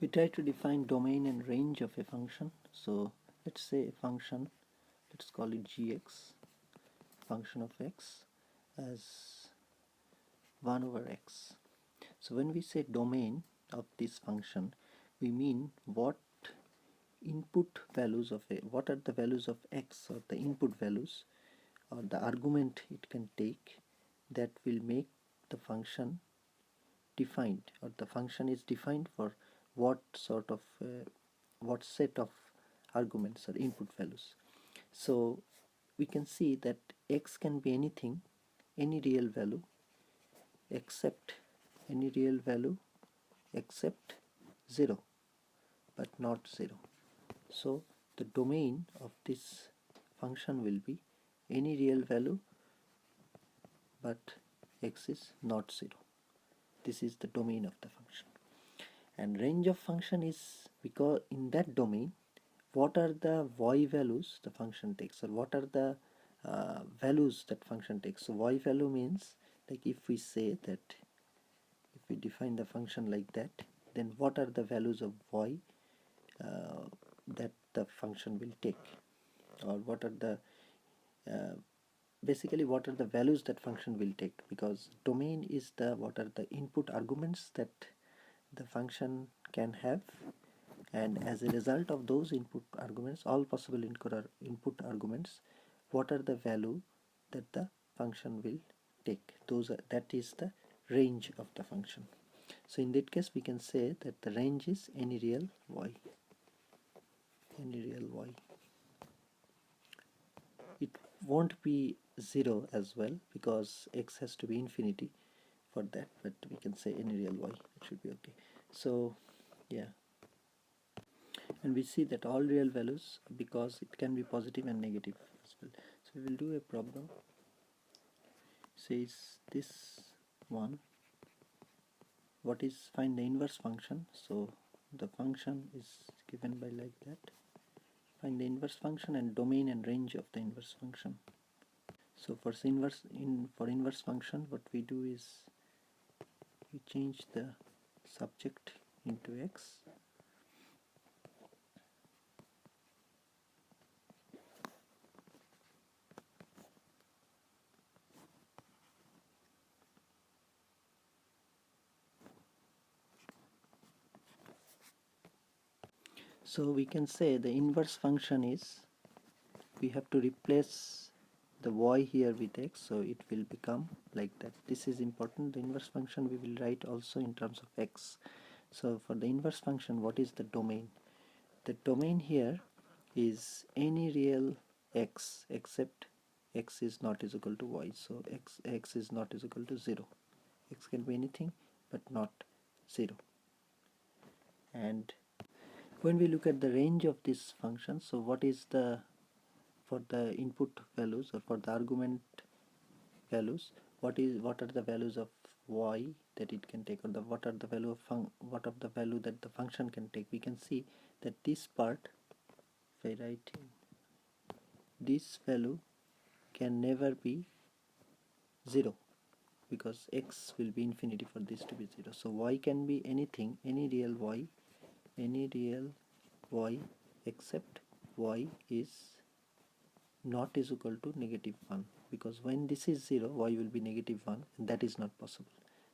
We try to define domain and range of a function. So let's say a function, let's call it gx, function of x as 1 over x. So when we say domain of this function, we mean what input values of what are the values of x, or the input values or the argument it can take that will make the function defined, or the function is defined for what sort of what set of arguments or input values. So we can see that x can be anything, any real value except any real value except 0, but not 0. So the domain of this function will be any real value but x is not 0. This is the domain of the function. And range of function is because in that domain, what are the y values the function takes, or what are the values that function takes. So y value means, like if we say that, if we define the function like that, then what are the values of y that the function will take, or what are the basically what are the values that function will take, because domain is the what are the input arguments that the function can have, and as a result of those input arguments, all possible input arguments, what are the value that the function will take. That is the range of the function. So in that case we can say that the range is any real y. It won't be 0 as well, because x has to be infinity for that, but we can say any real y, it should be okay. So yeah, and we see that all real values, because it can be positive and negative as well. So we will do a problem, says this one, what is, find the inverse function. So the function is given by like that, find the inverse function and domain and range of the inverse function. So for inverse function, what we do is we change the subject into x, so we can say the inverse function is, we have to replace the y here with x, so it will become like that. This is important. The inverse function we will write also in terms of x. So for the inverse function, what is the domain? The domain here is any real x except x is not is equal to y. So x is not is equal to 0. X can be anything but not 0. And when we look at the range of this function, so what is the, for the input values or for the argument values, what are the values of y that it can take, or what are the value of what of the value that the function can take. We can see that this part, if I write in, this value can never be 0, because x will be infinity for this to be 0. So y can be anything, any real y except y is not is equal to -1, because when this is 0, y will be -1, and that is not possible.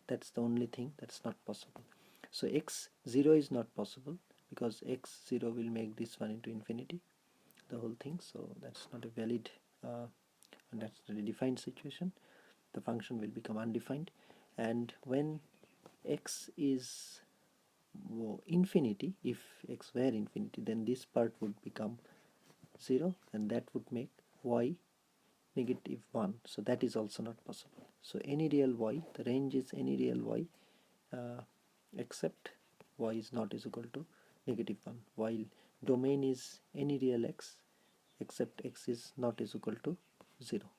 That's the only thing that's not possible. So x0 is not possible, because x0 will make this one into infinity, the whole thing. So that's not a valid and that's not a defined situation. The function will become undefined, and when x is infinity, if x were infinity, then this part would become 0, and that would make y -1. So that is also not possible. So any real y, the range is any real y except y is not is equal to -1, while domain is any real x except x is not is equal to 0.